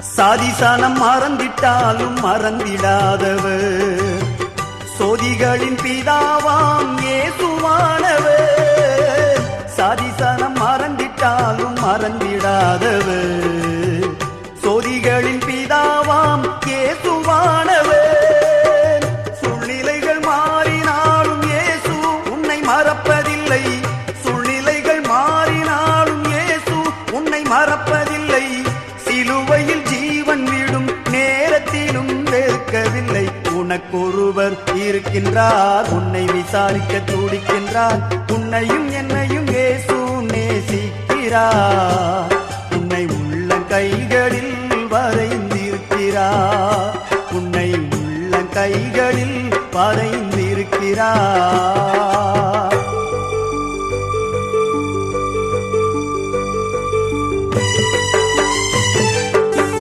சாதிசானம் மறந்திட்டாலும் மறந்திடாதவர், சோதிகளின் பிதாவாம் இயேசுவானவர். சாதிசானம் மறந்திட்டாலும் மறந்திடாதவர், சோதிகளின் பிதாவாம் இயேசுவானவர். சூழ்நிலைகள் மாறினாலும் இயேசு உன்னை மறப்பதில்லை. சூழ்நிலைகள் மாறினாலும் இயேசு உன்னை மறப்பதில்லை. சிலுவையில் ஜீவன் விடும் நேரத்திலும் வெறுக்கவில்லை. உனக்கொருவர் இருக்கின்றார், உன்னை விசாரிக்க துடிக்கின்றார். உன்னையும் என்னையும் இயேசு நேசிக்கிறார். உன்னை உள்ளங்கைகளில் வரைந்திருக்கிறார். உன்னை உள்ளங்கைகளில் வரைந்திருக்கிறார்.